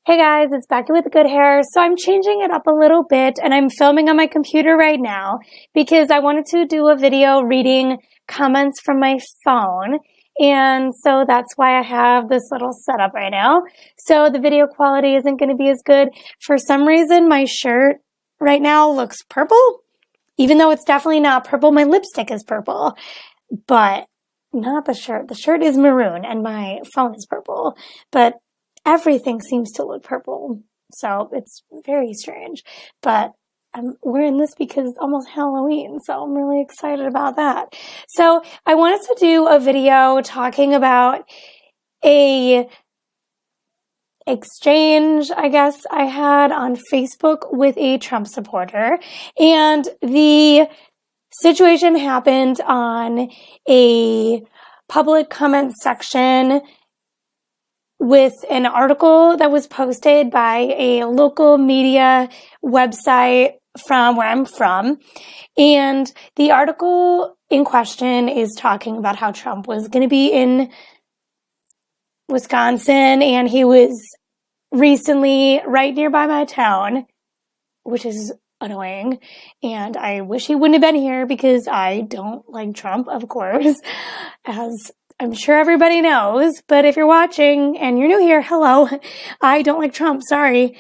Hey guys, it's Becky with Good Hair. So I'm changing it up a little bit and I'm filming on my computer right now because I wanted to do a video reading comments from my phone. And so that's why I have this little setup right now. So the video quality isn't going to be as good. For some reason, my shirt right now looks purple, even though it's definitely not purple. My lipstick is purple, but not the shirt. The shirt is maroon and my phone is purple, but everything seems to look purple, so it's very strange. But I'm wearing this because it's almost Halloween, so I'm really excited about that. So I wanted to do a video talking about a exchange, I guess, I had on Facebook with a Trump supporter, and the situation happened on a public comment section with an article that was posted by a local media website from where I'm from. And the article in question is talking about how Trump was going to be in Wisconsin, and he was recently right nearby my town, which is annoying. And I wish he wouldn't have been here because I don't like Trump, of course, as I'm sure everybody knows, but if you're watching and you're new here, hello, I don't like Trump, sorry.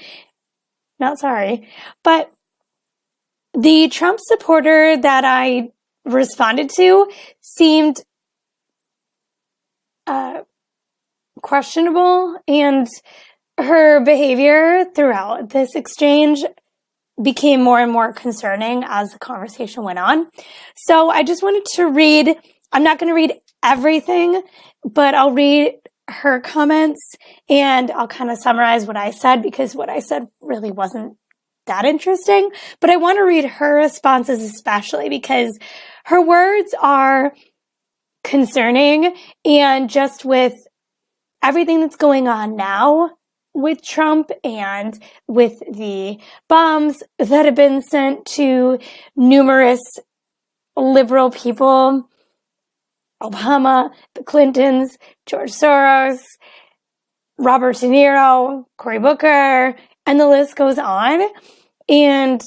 Not sorry. But the Trump supporter that I responded to seemed questionable, and her behavior throughout this exchange became more and more concerning as the conversation went on. So I just wanted to read, I'm not going to read everything, but I'll read her comments and I'll kind of summarize what I said because what I said really wasn't that interesting. But I want to read her responses especially because her words are concerning, and just with everything that's going on now with Trump and with the bombs that have been sent to numerous liberal people, Obama, the Clintons, George Soros, Robert De Niro, Cory Booker, and the list goes on. And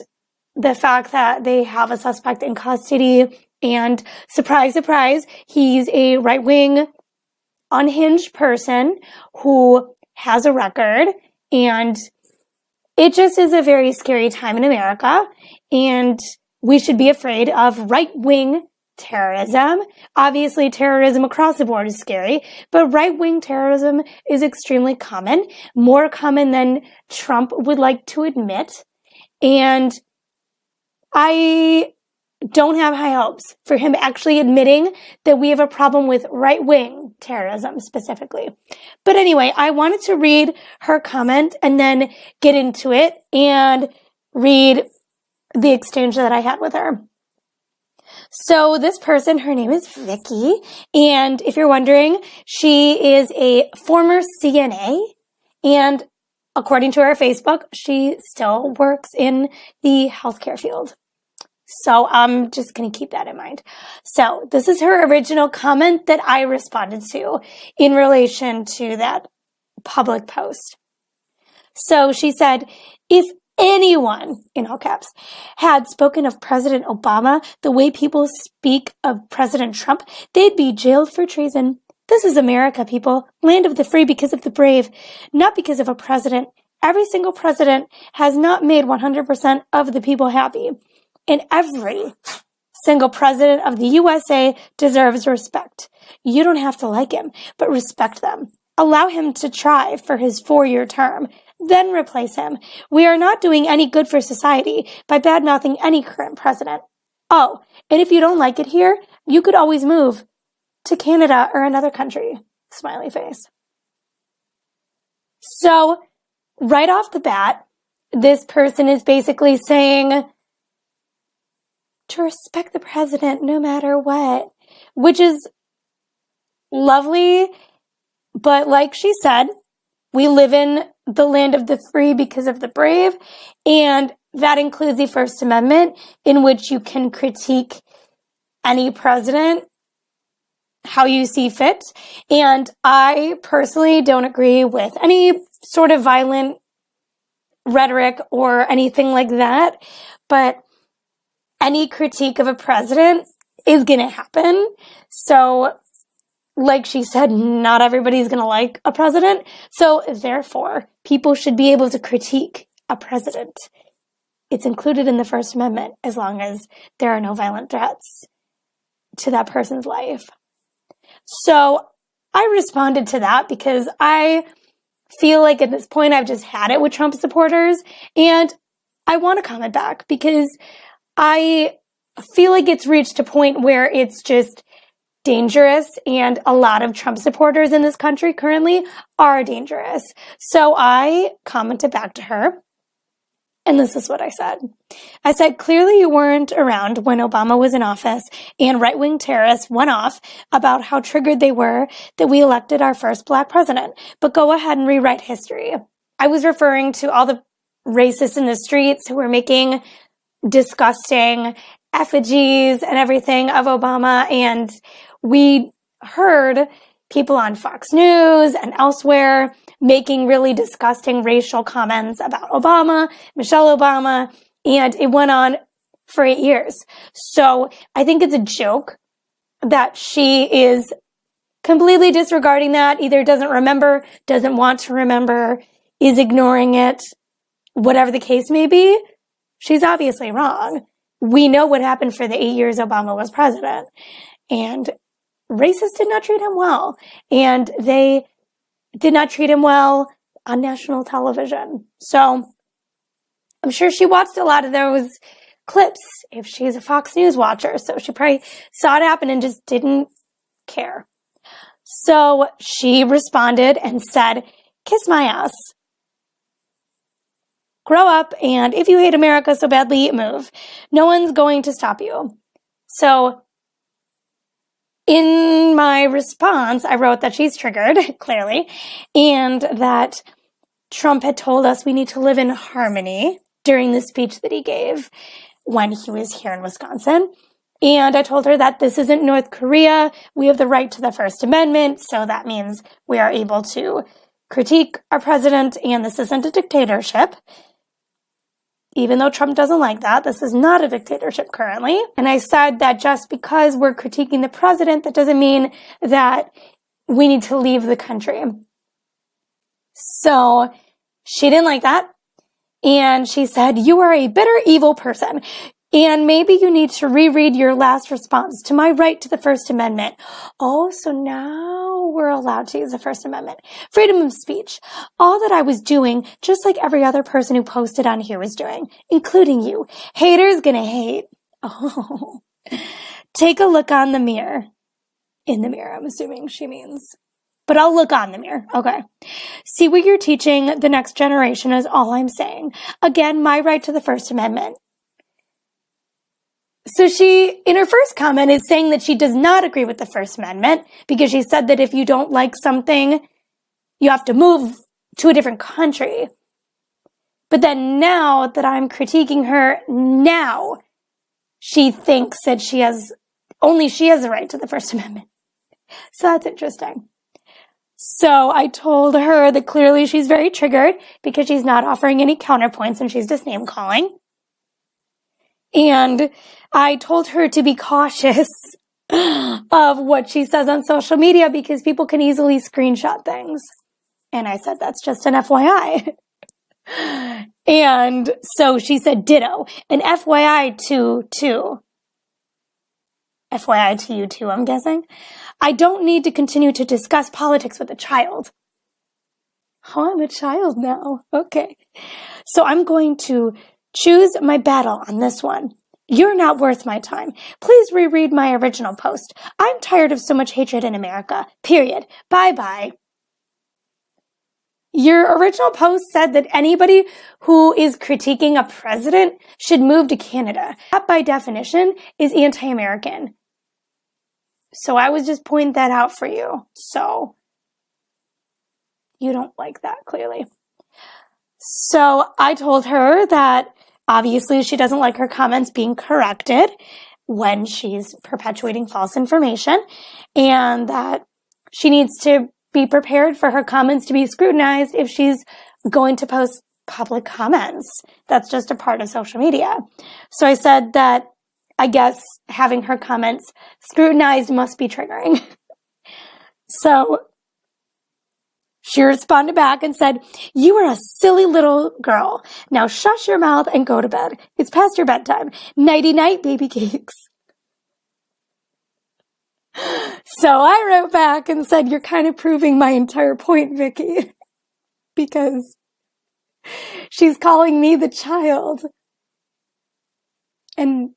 the fact that they have a suspect in custody, and surprise, surprise, he's a right-wing, unhinged person who has a record, and it just is a very scary time in America, and we should be afraid of right-wing terrorism. Obviously, terrorism across the board is scary, but right-wing terrorism is extremely common, more common than Trump would like to admit. And I don't have high hopes for him actually admitting that we have a problem with right-wing terrorism specifically. But anyway, I wanted to read her comment and then get into it and read the exchange that I had with her. So this person, her name is Vicky, and if you're wondering, she is a former CNA, and according to her Facebook, she still works in the healthcare field. So I'm just going to keep that in mind. So this is her original comment that I responded to in relation to that public post. So she said, if anyone, in all caps, had spoken of President Obama the way people speak of President Trump, they'd be jailed for treason. This is America, people. Land of the free because of the brave, not because of a president. Every single president has not made 100% of the people happy. And every single president of the USA deserves respect. You don't have to like him, but respect them. Allow him to try for his 4-year term. Then replace him. We are not doing any good for society by bad-mouthing any current president. Oh, and if you don't like it here, you could always move to Canada or another country. Smiley face. So, right off the bat, this person is basically saying to respect the president no matter what, which is lovely, but like she said, we live in the land of the free because of the brave, and that includes the First Amendment, in which you can critique any president how you see fit. And I personally don't agree with any sort of violent rhetoric or anything like that, but any critique of a president is going to happen. So, like she said, not everybody's going to like a president. So, therefore, people should be able to critique a president. It's included in the First Amendment as long as there are no violent threats to that person's life. So, I responded to that because I feel like at this point I've just had it with Trump supporters, and I want to comment back because I feel like it's reached a point where it's just dangerous, and a lot of Trump supporters in this country currently are dangerous. So I commented back to her, and this is what I said. I said, clearly you weren't around when Obama was in office and right-wing terrorists went off about how triggered they were that we elected our first black president. But go ahead and rewrite history. I was referring to all the racists in the streets who were making disgusting effigies and everything of Obama, and we heard people on Fox News and elsewhere making really disgusting racial comments about Obama, Michelle Obama, and it went on for 8 years. So I think it's a joke that she is completely disregarding that, either doesn't remember, doesn't want to remember, is ignoring it, whatever the case may be. She's obviously wrong. We know what happened for the 8 years Obama was president. And racists did not treat him well. And they did not treat him well on national television. So I'm sure she watched a lot of those clips if she's a Fox News watcher. So she probably saw it happen and just didn't care. So she responded and said, kiss my ass. Grow up, and if you hate America so badly, move. No one's going to stop you. So in my response, I wrote that she's triggered, clearly, and that Trump had told us we need to live in harmony during the speech that he gave when he was here in Wisconsin. And I told her that this isn't North Korea. We have the right to the First Amendment, so that means we are able to critique our president, and this isn't a dictatorship. Even though Trump doesn't like that, this is not a dictatorship currently. And I said that just because we're critiquing the president, that doesn't mean that we need to leave the country. So she didn't like that. And she said, you are a bitter, evil person. And maybe you need to reread your last response to my right to the First Amendment. Oh, so now we're allowed to use the First Amendment. Freedom of speech. All that I was doing, just like every other person who posted on here was doing, including you. Haters gonna hate. Oh. Take a look on the mirror. In the mirror, I'm assuming she means. But I'll look on the mirror. Okay. See what you're teaching the next generation is all I'm saying. Again, my right to the First Amendment. So she, in her first comment, is saying that she does not agree with the First Amendment because she said that if you don't like something, you have to move to a different country. But then now that I'm critiquing her, now she thinks that only she has the right to the First Amendment. So that's interesting. So I told her that clearly she's very triggered because she's not offering any counterpoints and she's just name calling. And I told her to be cautious of what she says on social media because people can easily screenshot things. And I said, that's just an FYI. And so she said, ditto. An FYI to FYI to you too, I'm guessing. I don't need to continue to discuss politics with a child. Oh, I'm a child now. Okay. So I'm going to choose my battle on this one. You're not worth my time. Please reread my original post. I'm tired of so much hatred in America. Period. Bye-bye. Your original post said that anybody who is critiquing a president should move to Canada. That, by definition, is anti-American. So I was just pointing that out for you. So you don't like that, clearly. So I told her that obviously she doesn't like her comments being corrected when she's perpetuating false information, and that she needs to be prepared for her comments to be scrutinized if she's going to post public comments. That's just a part of social media. So I said that I guess having her comments scrutinized must be triggering. So she responded back and said, "You are a silly little girl. Now shush your mouth and go to bed. It's past your bedtime. Nighty-night, baby cakes." So I wrote back and said, "You're kind of proving my entire point, Vicky." Because she's calling me the child. And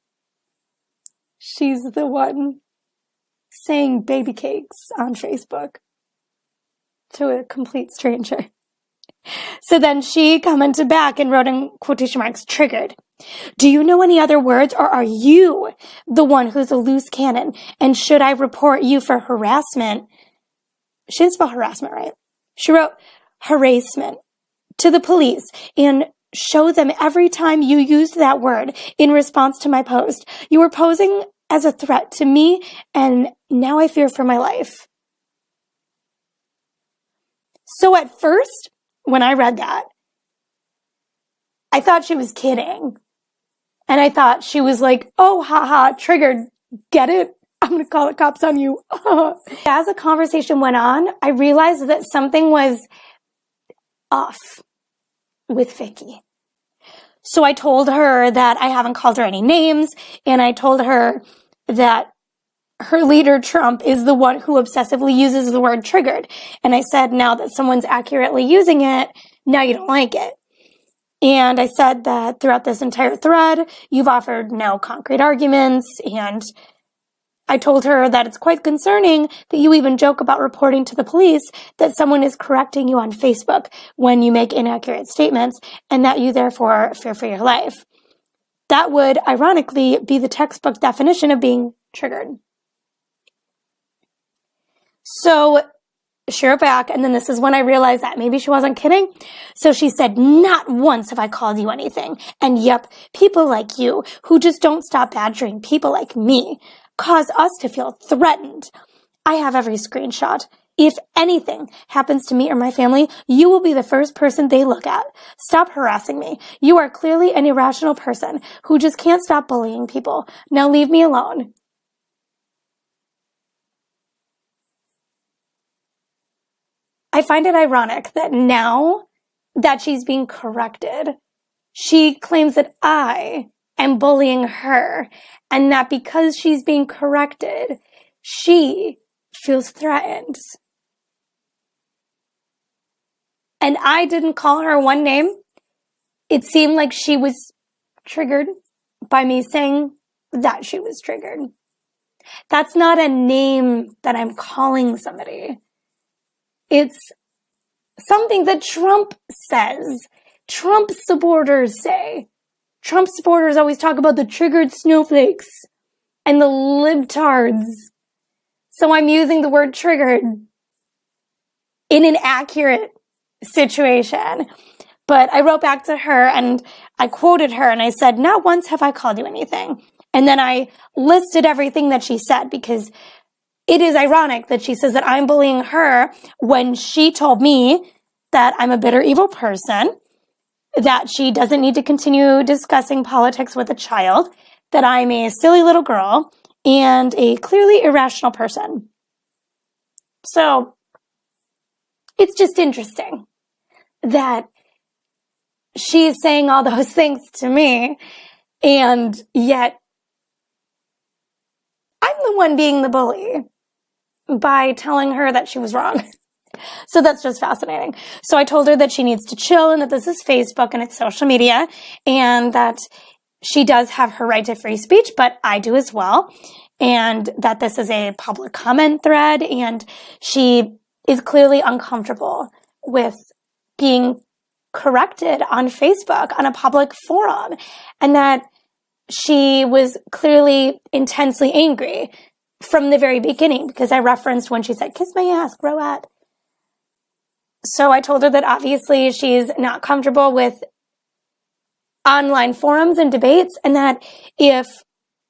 she's the one saying baby cakes on Facebook to a complete stranger. So then she commented back and wrote in quotation marks, "Triggered. Do you know any other words, or are you the one who's a loose cannon? And should I report you for harassment?" She didn't spell harassment right. She wrote harassment to the police and show them every time you used that word in response to my post. You were posing as a threat to me, and now I fear for my life. So at first, when I read that, I thought she was kidding. And I thought she was like, "Oh, haha, triggered. Get it? I'm going to call the cops on you." As the conversation went on, I realized that something was off with Vicky. So I told her that I haven't called her any names, and I told her that her leader, Trump, is the one who obsessively uses the word triggered. And I said, now that someone's accurately using it, now you don't like it. And I said that throughout this entire thread, you've offered no concrete arguments. And I told her that it's quite concerning that you even joke about reporting to the police that someone is correcting you on Facebook when you make inaccurate statements, and that you therefore fear for your life. That would, ironically, be the textbook definition of being triggered. So she wrote back, and then this is when I realized that maybe she wasn't kidding. So she said, "Not once have I called you anything. And yep, people like you, who just don't stop badgering people like me, cause us to feel threatened. I have every screenshot. If anything happens to me or my family, you will be the first person they look at. Stop harassing me. You are clearly an irrational person who just can't stop bullying people. Now leave me alone." I find it ironic that now that she's being corrected, she claims that I am bullying her, and that because she's being corrected, she feels threatened. And I didn't call her one name. It seemed like she was triggered by me saying that she was triggered. That's not a name that I'm calling somebody. It's something that Trump says. Trump supporters say. Trump supporters always talk about the triggered snowflakes and the libtards. So I'm using the word triggered in an accurate situation. But I wrote back to her and I quoted her and I said, "Not once have I called you anything." And then I listed everything that she said, because it is ironic that she says that I'm bullying her when she told me that I'm a bitter, evil person, that she doesn't need to continue discussing politics with a child, that I'm a silly little girl, and a clearly irrational person. So it's just interesting that she's saying all those things to me, and yet I'm the one being the bully by telling her that she was wrong. So that's just fascinating. So I told her that she needs to chill, and that this is Facebook and it's social media, and that she does have her right to free speech, but I do as well. And that this is a public comment thread, and she is clearly uncomfortable with being corrected on Facebook on a public forum, and that she was clearly intensely angry from the very beginning, because I referenced when she said, "Kiss my ass, grow up." So I told her that obviously she's not comfortable with online forums and debates, and that if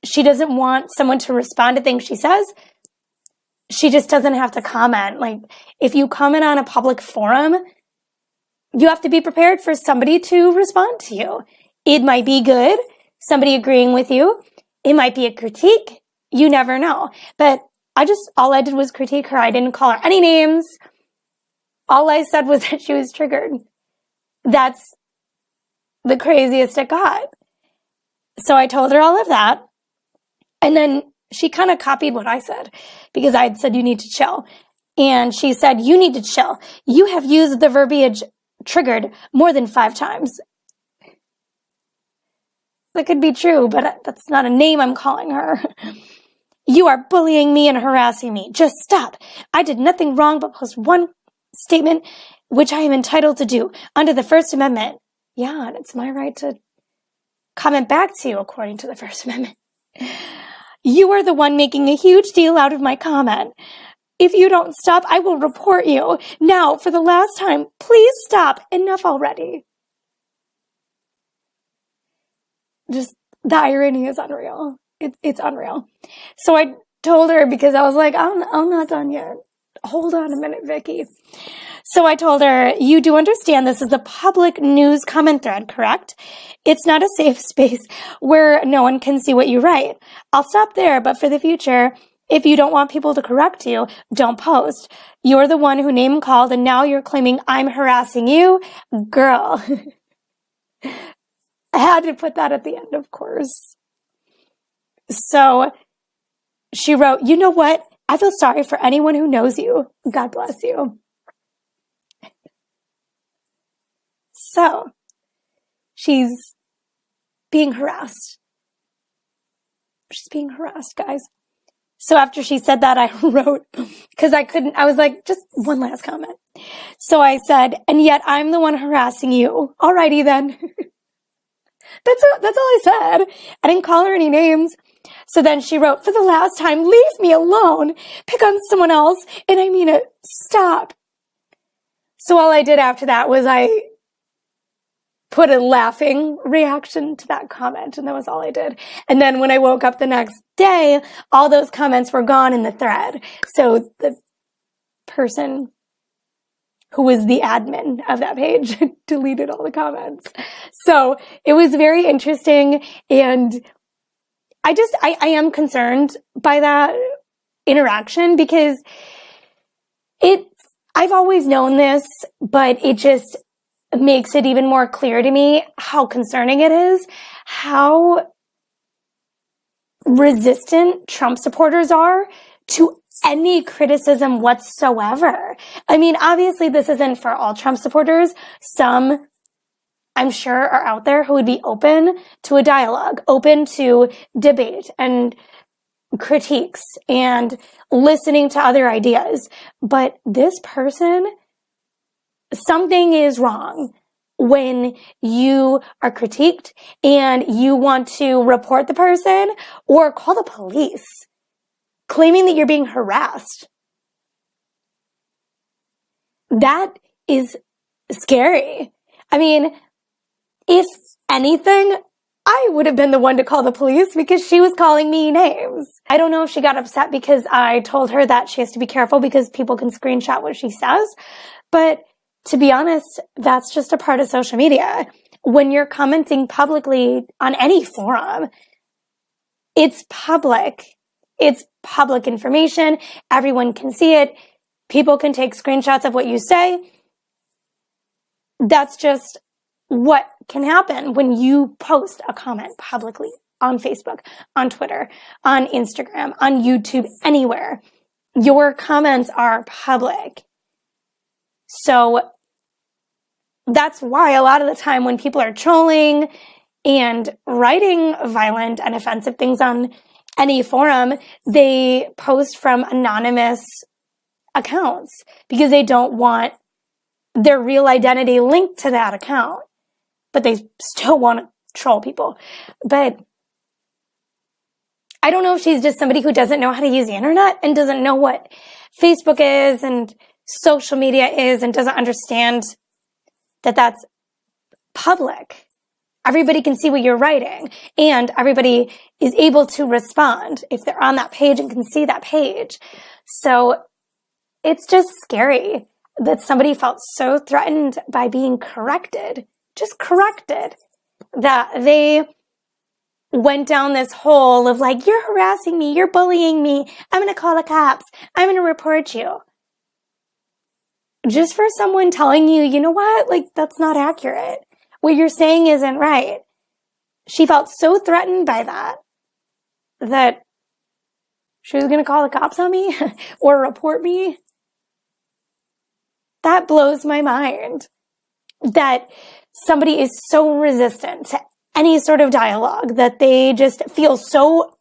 she doesn't want someone to respond to things she says, she just doesn't have to comment. Like, if you comment on a public forum, you have to be prepared for somebody to respond to you. It might be good, somebody agreeing with you. It might be a critique. You never know. But all I did was critique her. I didn't call her any names. All I said was that she was triggered. That's the craziest it got. So I told her all of that. And then she kind of copied what I said, because I had said, you need to chill. And she said, you need to chill. You have used the verbiage triggered more than 5 times. That could be true, but that's not a name I'm calling her. You are bullying me and harassing me. Just stop. I did nothing wrong but post one statement, which I am entitled to do under the First Amendment. Yeah, and it's my right to comment back to you according to the First Amendment. You are the one making a huge deal out of my comment. If you don't stop, I will report you. Now, for the last time, please stop. Enough already. Just the irony is unreal. It's unreal. So I told her, because I was like, I'm not done yet. Hold on a minute, Vicky. So I told her, you do understand this is a public news comment thread, correct? It's not a safe space where no one can see what you write. I'll stop there, but for the future, if you don't want people to correct you, don't post. You're the one who name called, and now you're claiming I'm harassing you? Girl. I had to put that at the end, of course. So she wrote, you know what? I feel sorry for anyone who knows you. God bless you. So she's being harassed. She's being harassed, guys. So after she said that, I wrote, because I was like, just one last comment. So I said, and yet I'm the one harassing you. Alrighty then. That's all I said. I didn't call her any names. So then she wrote, for the last time, leave me alone. Pick on someone else. And I mean it. Stop. So all I did after that was I put a laughing reaction to that comment. And that was all I did. And then when I woke up the next day, all those comments were gone in the thread. So the person who was the admin of that page deleted all the comments. So it was very interesting. And I am concerned by that interaction, because I've always known this, but it just makes it even more clear to me how concerning it is, how resistant Trump supporters are to any criticism whatsoever. I mean, obviously this isn't for all Trump supporters. Some, I'm sure, are out there who would be open to a dialogue, open to debate and critiques and listening to other ideas. But this person, something is wrong when you are critiqued and you want to report the person or call the police, claiming that you're being harassed. That is scary. I mean, if anything, I would have been the one to call the police because she was calling me names. I don't know if she got upset because I told her that she has to be careful because people can screenshot what she says. But to be honest, that's just a part of social media. When you're commenting publicly on any forum, it's public. It's public information. Everyone can see it. People can take screenshots of what you say. That's just what can happen when you post a comment publicly on Facebook, on Twitter, on Instagram, on YouTube, anywhere. Your comments are public. So that's why a lot of the time when people are trolling and writing violent and offensive things on any forum, they post from anonymous accounts because they don't want their real identity linked to that account, but they still want to troll people. But I don't know if she's just somebody who doesn't know how to use the internet and doesn't know what Facebook is and social media is and doesn't understand that that's public. Everybody can see what you're writing and everybody is able to respond if they're on that page and can see that page. So it's just scary. that somebody felt so threatened by being corrected, just corrected, that they went down this hole of like, you're harassing me, you're bullying me, I'm going to call the cops, I'm going to report you. Just for someone telling you, you know what, like, that's not accurate. What you're saying isn't right. She felt so threatened by that she was going to call the cops on me or report me. That blows my mind that somebody is so resistant to any sort of dialogue that they just feel so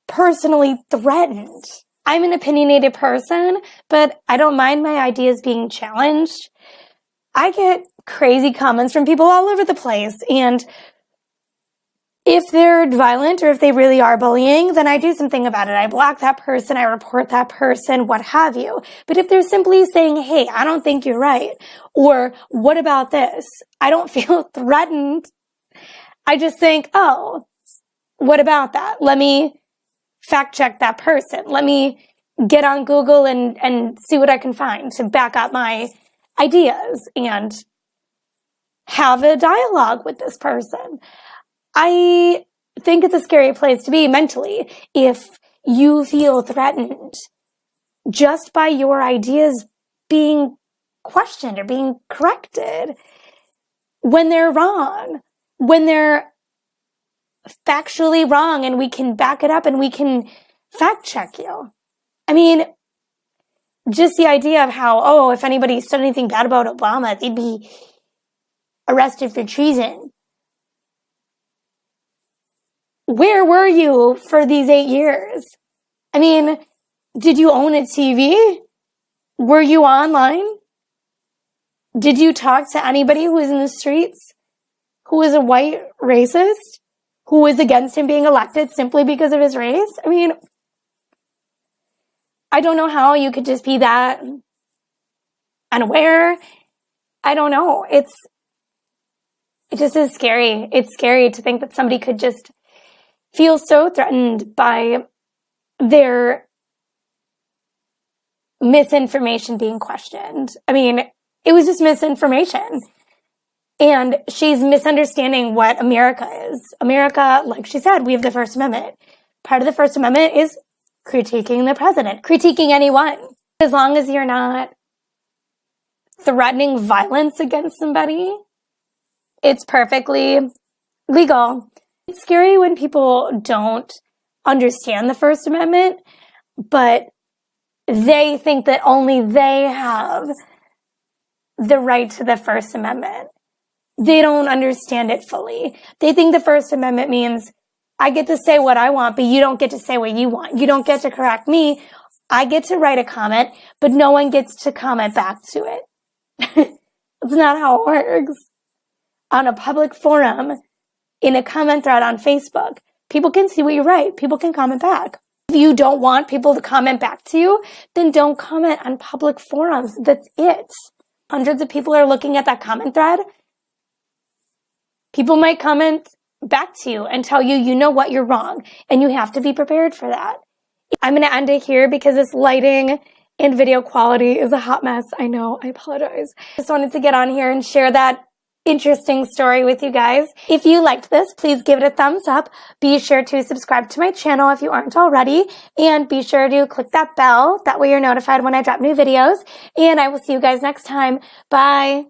personally threatened. I'm an opinionated person, but I don't mind my ideas being challenged. I get crazy comments from people all over the place, and if they're violent or if they really are bullying, then I do something about it. I block that person, I report that person, what have you. But if they're simply saying, hey, I don't think you're right, or what about this? I don't feel threatened. I just think, oh, what about that? Let me fact check that person. Let me get on Google and see what I can find to back up my ideas and have a dialogue with this person. I think it's a scary place to be mentally if you feel threatened just by your ideas being questioned or being corrected when they're wrong, when they're factually wrong and we can back it up and we can fact check you. I mean, just the idea of how, oh, if anybody said anything bad about Obama, they'd be arrested for treason. Where were you for these 8 years? I mean, did you own a TV? Were you online? Did you talk to anybody who was in the streets, who was a white racist, who was against him being elected simply because of his race? I mean, I don't know how you could just be that unaware. I don't know. It just is scary. It's scary to think that somebody could just feel so threatened by their misinformation being questioned. I mean, it was just misinformation. And she's misunderstanding what America is. America, like she said, we have the First Amendment. Part of the First Amendment is critiquing the president, critiquing anyone. As long as you're not threatening violence against somebody, it's perfectly legal. It's scary when people don't understand the First Amendment, but they think that only they have the right to the First Amendment. They don't understand it fully. They think the First Amendment means I get to say what I want, but you don't get to say what you want. You don't get to correct me. I get to write a comment, but no one gets to comment back to it. That's not how it works. On a public forum, in a comment thread on Facebook, people can see what you write. People can comment back. If you don't want people to comment back to you, then don't comment on public forums. That's it. Hundreds of people are looking at that comment thread. People might comment back to you and tell you, you know what, you're wrong. And you have to be prepared for that. I'm going to end it here because this lighting and video quality is a hot mess. I know, I apologize. Just wanted to get on here and share that interesting story with you guys. If you liked this, please give it a thumbs up. Be sure to subscribe to my channel if you aren't already. And be sure to click that bell. That way you're notified when I drop new videos. And I will see you guys next time. Bye.